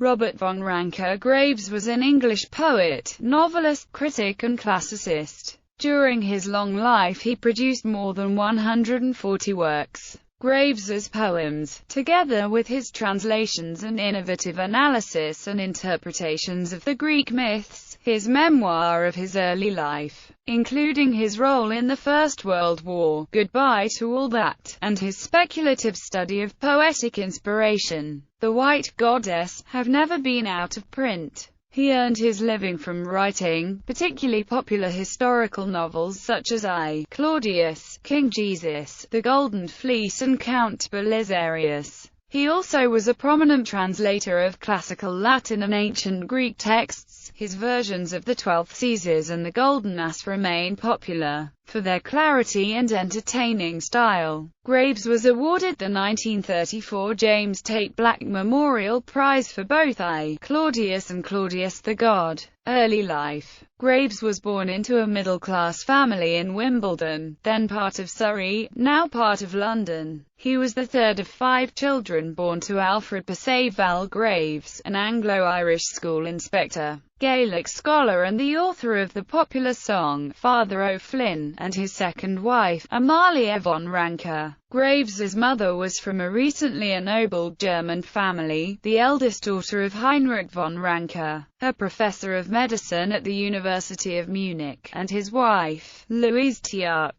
Robert von Ranke-Graves was an English poet, novelist, critic and classicist. During his long life he produced more than 140 works. Graves's poems, together with his translations and innovative analysis and interpretations of the Greek myths, his memoir of his early life, including his role in the First World War, Goodbye to All That, and his speculative study of poetic inspiration, The White Goddess, have never been out of print. He earned his living from writing, particularly popular historical novels such as I, Claudius, King Jesus, The Golden Fleece and Count Belisarius. He also was a prominent translator of classical Latin and ancient Greek texts. His versions of the 12th Caesars and the Golden Ass remain popular for their clarity and entertaining style. Graves was awarded the 1934 James Tait Black Memorial Prize for both I, Claudius and Claudius the God. Early life. Graves was born into a middle-class family in Wimbledon, then part of Surrey, now part of London. He was the third of 5 children born to Alfred Perceval Graves, an Anglo-Irish school inspector, Gaelic scholar and the author of the popular song, Father O'Flynn, and his second wife, Amalia von Ranke. Graves's mother was from a recently ennobled German family, the eldest daughter of Heinrich von Ranke, a professor of medicine at the University of Munich, and his wife, Louise Tiaux.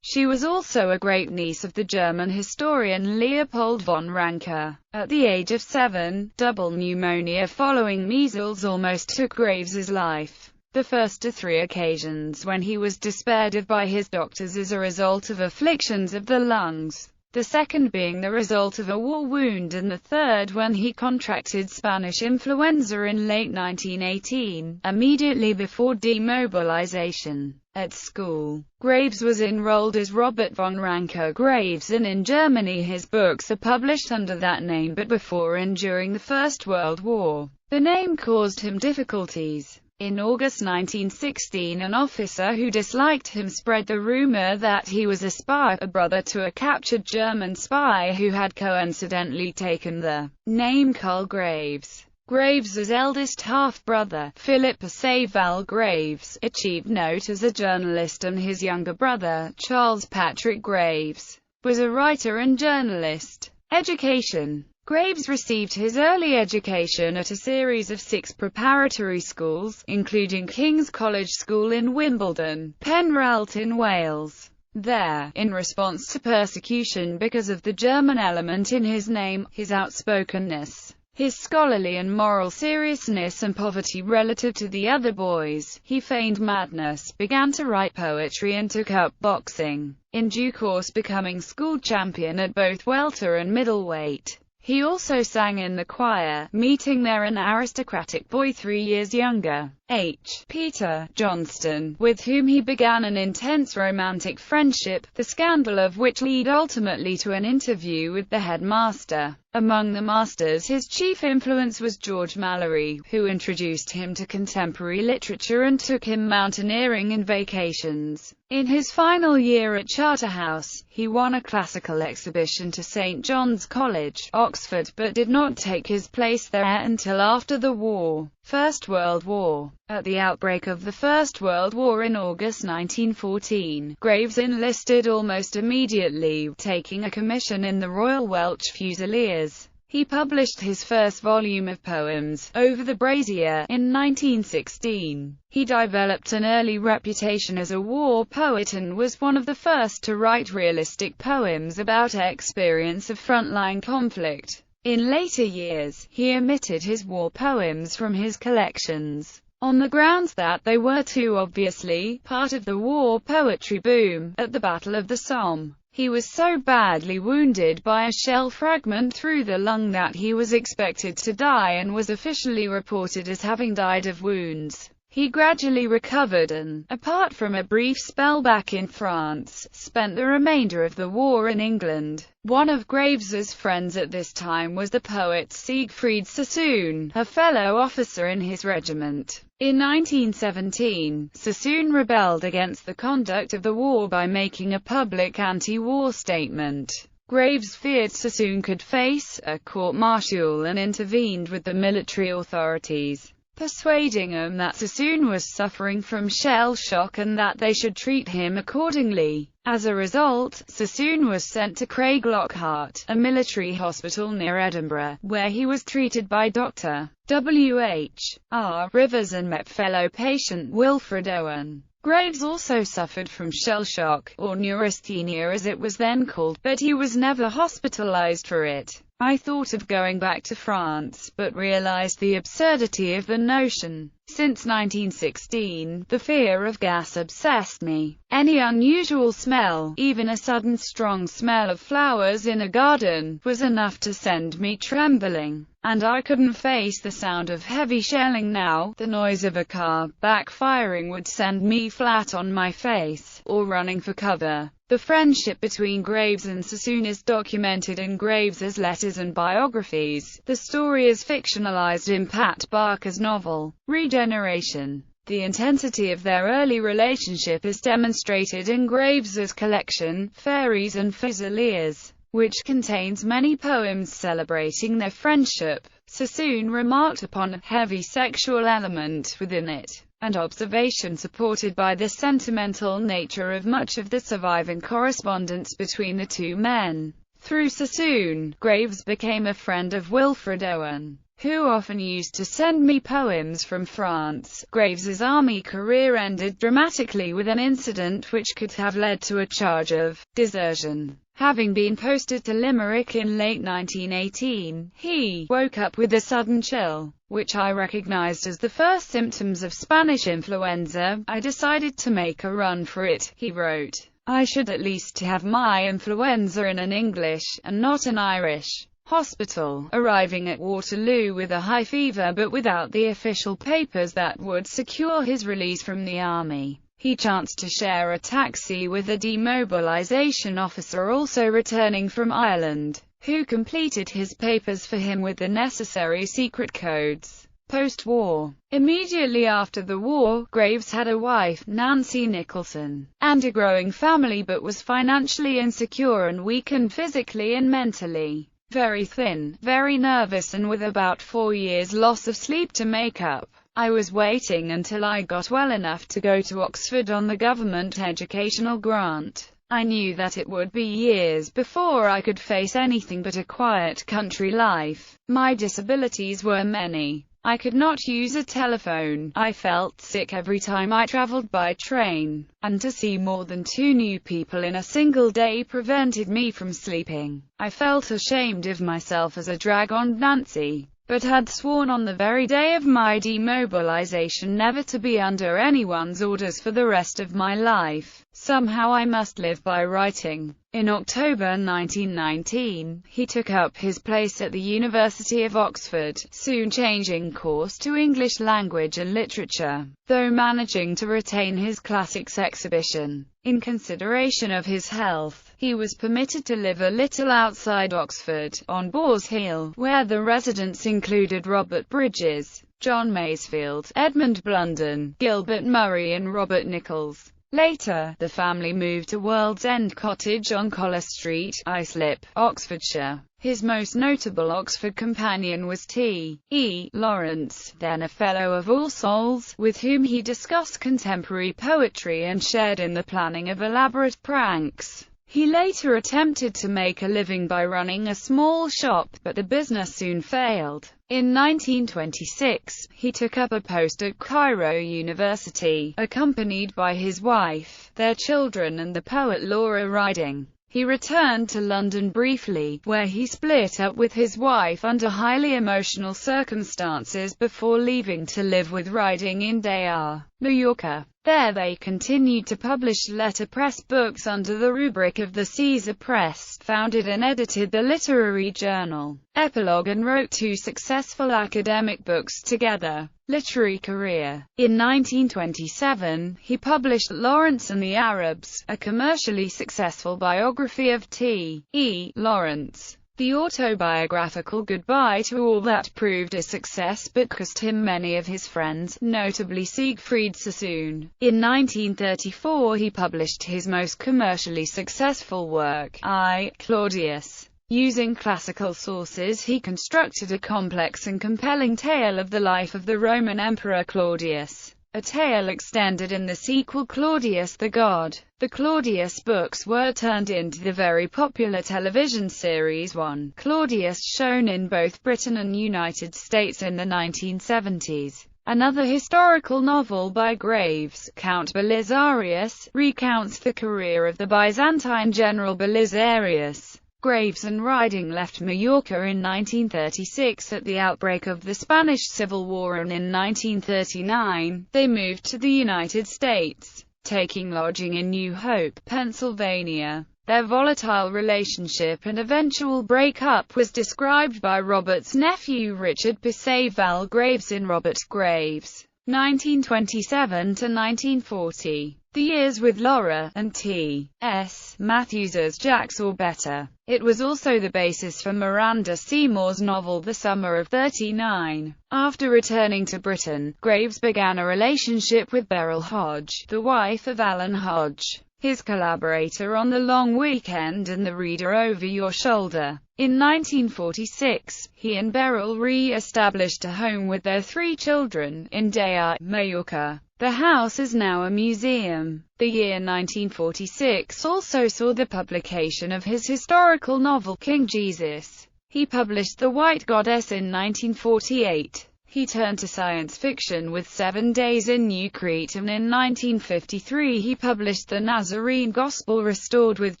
She was also a great-niece of the German historian Leopold von Ranke. At the age of 7, double pneumonia following measles almost took Graves's life. The first of 3 occasions when he was despaired of by his doctors as a result of afflictions of the lungs, the second being the result of a war wound, and the third when he contracted Spanish influenza in late 1918, immediately before demobilization. At school, Graves was enrolled as Robert von Ranke-Graves, and in Germany his books are published under that name, but before and during the First World War, the name caused him difficulties. In August 1916, an officer who disliked him spread the rumor that he was a spy, a brother to a captured German spy who had coincidentally taken the name Carl Graves. Graves's eldest half-brother, Philip Perceval Graves, achieved note as a journalist, and his younger brother, Charles Patrick Graves, was a writer and journalist. Education. Graves received his early education at a series of 6 preparatory schools, including King's College School in Wimbledon, Penralt in Wales. There, in response to persecution because of the German element in his name, his outspokenness, his scholarly and moral seriousness and poverty relative to the other boys, he feigned madness, began to write poetry and took up boxing, in due course becoming school champion at both welter and middleweight. He also sang in the choir, meeting there an aristocratic boy 3 years younger, H. Peter Johnston, with whom he began an intense romantic friendship, the scandal of which led ultimately to an interview with the headmaster. Among the masters his chief influence was George Mallory, who introduced him to contemporary literature and took him mountaineering in vacations. In his final year at Charterhouse, he won a classical exhibition to St. John's College, Oxford, but did not take his place there until after the war. First World War. At the outbreak of the First World War in August 1914, Graves enlisted almost immediately, taking a commission in the Royal Welch Fusiliers. He published his first volume of poems, Over the Brazier, in 1916. He developed an early reputation as a war poet and was one of the first to write realistic poems about experience of frontline conflict. In later years, he omitted his war poems from his collections, on the grounds that they were too obviously part of the war poetry boom. At the Battle of the Somme, he was so badly wounded by a shell fragment through the lung that he was expected to die and was officially reported as having died of wounds. He gradually recovered and, apart from a brief spell back in France, spent the remainder of the war in England. One of Graves's friends at this time was the poet Siegfried Sassoon, a fellow officer in his regiment. In 1917, Sassoon rebelled against the conduct of the war by making a public anti-war statement. Graves feared Sassoon could face a court-martial and intervened with the military authorities, persuading them that Sassoon was suffering from shell shock and that they should treat him accordingly. As a result, Sassoon was sent to Craiglockhart, a military hospital near Edinburgh, where he was treated by Dr. W.H.R. Rivers and met fellow patient Wilfred Owen. Graves also suffered from shell shock, or neurasthenia as it was then called, but he was never hospitalized for it. I thought of going back to France, but realized the absurdity of the notion. Since 1916, the fear of gas obsessed me. Any unusual smell, even a sudden strong smell of flowers in a garden, was enough to send me trembling. And I couldn't face the sound of heavy shelling now. The noise of a car backfiring would send me flat on my face, or running for cover. The friendship between Graves and Sassoon is documented in Graves's letters and biographies. The story is fictionalized in Pat Barker's novel, Regeneration. The intensity of their early relationship is demonstrated in Graves's collection, Fairies and Fusiliers, which contains many poems celebrating their friendship. Sassoon remarked upon a heavy sexual element within it, and observation supported by the sentimental nature of much of the surviving correspondence between the two men. Through Sassoon, Graves became a friend of Wilfred Owen, who often used to send me poems from France. Graves's army career ended dramatically with an incident which could have led to a charge of desertion. Having been posted to Limerick in late 1918, he woke up with a sudden chill, which I recognized as the first symptoms of Spanish influenza. I decided to make a run for it, he wrote. I should at least have my influenza in an English, and not an Irish, hospital, arriving at Waterloo with a high fever but without the official papers that would secure his release from the army. He chanced to share a taxi with a demobilization officer also returning from Ireland, who completed his papers for him with the necessary secret codes. Post-war. Immediately after the war, Graves had a wife, Nancy Nicholson, and a growing family but was financially insecure and weakened physically and mentally. Very thin, very nervous and with about 4 years loss of sleep to make up. I was waiting until I got well enough to go to Oxford on the government educational grant. I knew that it would be years before I could face anything but a quiet country life. My disabilities were many. I could not use a telephone. I felt sick every time I traveled by train, and to see more than 2 new people in a single day prevented me from sleeping. I felt ashamed of myself as a drag on Nancy, but had sworn on the very day of my demobilization never to be under anyone's orders for the rest of my life. Somehow I must live by writing. In October 1919, he took up his place at the University of Oxford, soon changing course to English language and literature, though managing to retain his classics exhibition. In consideration of his health, he was permitted to live a little outside Oxford, on Boars Hill, where the residents included Robert Bridges, John Masefield, Edmund Blunden, Gilbert Murray and Robert Nichols. Later, the family moved to World's End Cottage on Collar Street, Islip, Oxfordshire. His most notable Oxford companion was T.E. Lawrence, then a Fellow of All Souls, with whom he discussed contemporary poetry and shared in the planning of elaborate pranks. He later attempted to make a living by running a small shop, but the business soon failed. In 1926, he took up a post at Cairo University, accompanied by his wife, their children and the poet Laura Riding. He returned to London briefly, where he split up with his wife under highly emotional circumstances before leaving to live with Riding in Dayar, Mallorca. There they continued to publish letterpress books under the rubric of the Caesar Press, founded and edited the literary journal Epilogue and wrote 2 successful academic books together. Literary career. In 1927, he published Lawrence and the Arabs, a commercially successful biography of T.E. Lawrence. The autobiographical Goodbye to All That proved a success but cost him many of his friends, notably Siegfried Sassoon. In 1934 he published his most commercially successful work, I, Claudius. Using classical sources he constructed a complex and compelling tale of the life of the Roman Emperor Claudius. A tale extended in the sequel Claudius the God. The Claudius books were turned into the very popular television series One Claudius, shown in both Britain and United States in the 1970s. Another historical novel by Graves, Count Belisarius, recounts the career of the Byzantine general Belisarius. Graves and Riding left Majorca in 1936 at the outbreak of the Spanish Civil War, and in 1939, they moved to the United States, taking lodging in New Hope, Pennsylvania. Their volatile relationship and eventual breakup was described by Robert's nephew Richard Perceval Graves in Robert Graves, 1927 to 1940. The Years with Laura, and T.S. Matthews's Jack Saw Better. It was also the basis for Miranda Seymour's novel The Summer of '39. After returning to Britain, Graves began a relationship with Beryl Hodge, the wife of Alan Hodge, his collaborator on The Long Weekend and The Reader Over Your Shoulder. In 1946, he and Beryl re-established a home with their 3 children, in Daya, Majorca. The house is now a museum. The year 1946 also saw the publication of his historical novel King Jesus. He published The White Goddess in 1948. He turned to science fiction with 7 Days in New Crete, and in 1953 he published The Nazarene Gospel Restored with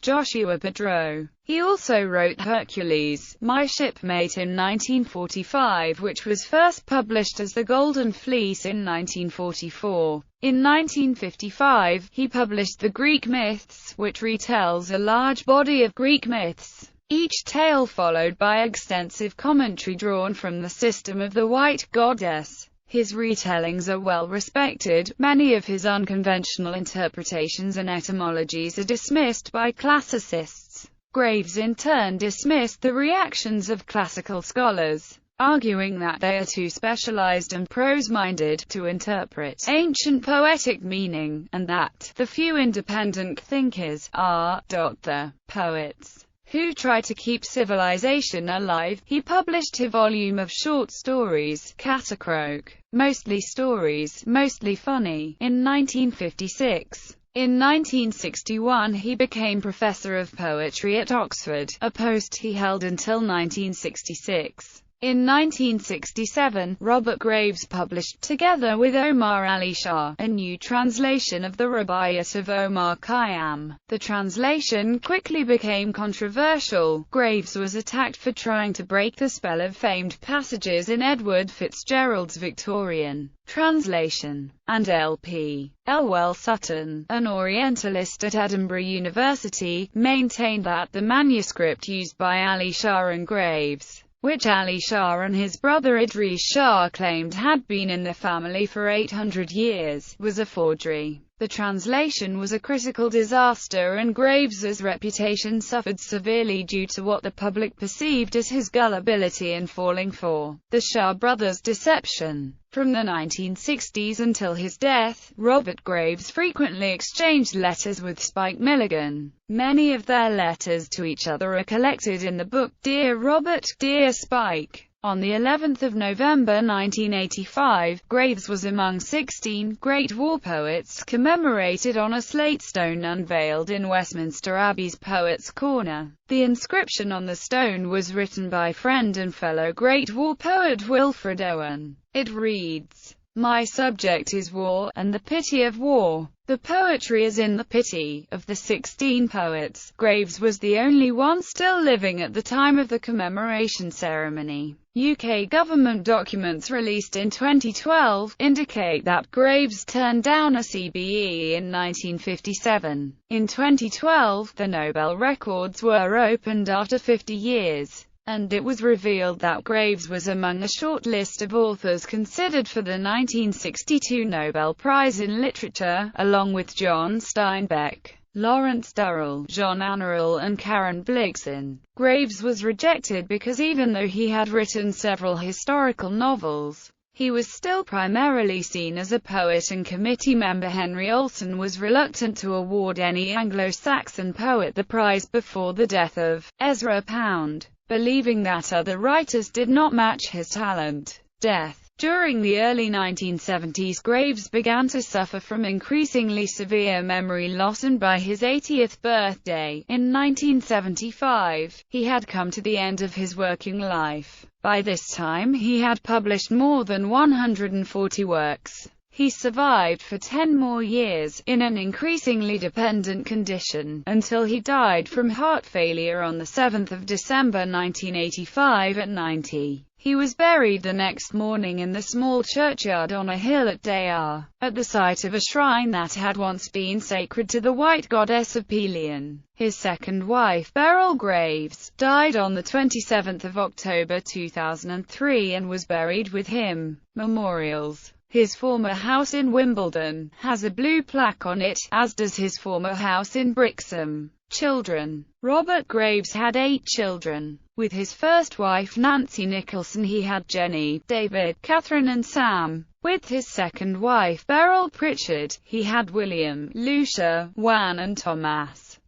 Joshua Pedro. He also wrote Hercules, My Shipmate in 1945, which was first published as The Golden Fleece in 1944. In 1955, he published The Greek Myths, which retells a large body of Greek myths, each tale followed by extensive commentary drawn from the system of the White Goddess. His retellings are well respected. Many of his unconventional interpretations and etymologies are dismissed by classicists. Graves in turn dismissed the reactions of classical scholars, arguing that they are too specialized and prose-minded to interpret ancient poetic meaning, and that the few independent thinkers are the poets who try to keep civilization alive. He published a volume of short stories, Catacroak, mostly stories, mostly funny, in 1956. In 1961 he became Professor of Poetry at Oxford, a post he held until 1966. In 1967, Robert Graves published, together with Omar Ali Shah, a new translation of the Rubaiyat of Omar Khayyam. The translation quickly became controversial. Graves was attacked for trying to break the spell of famed passages in Edward Fitzgerald's Victorian translation, and L.P. Elwell Sutton, an Orientalist at Edinburgh University, maintained that the manuscript used by Ali Shah and Graves, which Ali Shah and his brother Idris Shah claimed had been in the family for 800 years, was a forgery. The translation was a critical disaster, and Graves's reputation suffered severely due to what the public perceived as his gullibility in falling for the Shah brothers' deception. From the 1960s until his death, Robert Graves frequently exchanged letters with Spike Milligan. Many of their letters to each other are collected in the book Dear Robert, Dear Spike. On the 11th of November 1985, Graves was among 16 great war poets commemorated on a slate stone unveiled in Westminster Abbey's Poets' Corner. The inscription on the stone was written by friend and fellow great war poet Wilfred Owen. It reads, My subject is war, and the pity of war. The poetry is in the pity. Of the 16 poets, Graves was the only one still living at the time of the commemoration ceremony. UK government documents released in 2012 indicate that Graves turned down a CBE in 1957. In 2012, the Nobel records were opened after 50 years. And it was revealed that Graves was among a short list of authors considered for the 1962 Nobel Prize in Literature, along with John Steinbeck. Lawrence Durrell, John Annerell and Karen Blixen. Graves was rejected because even though he had written several historical novels, he was still primarily seen as a poet, and committee member Henry Olson was reluctant to award any Anglo-Saxon poet the prize before the death of Ezra Pound, believing that other writers did not match his talent. Death. During the early 1970s, Graves began to suffer from increasingly severe memory loss, and by his 80th birthday, in 1975, he had come to the end of his working life. By this time he had published more than 140 works. He survived for 10 more years, in an increasingly dependent condition, until he died from heart failure on 7 December 1985 at 90. He was buried the next morning in the small churchyard on a hill at Dayar, at the site of a shrine that had once been sacred to the white goddess of Pelion. His second wife, Beryl Graves, died on 27 October 2003 and was buried with him. Memorials. His former house in Wimbledon has a blue plaque on it, as does his former house in Brixham. Children. Robert Graves had 8 children. With his first wife Nancy Nicholson he had Jenny, David, Catherine and Sam. With his second wife Beryl Pritchard, he had William, Lucia, Juan and Thomas.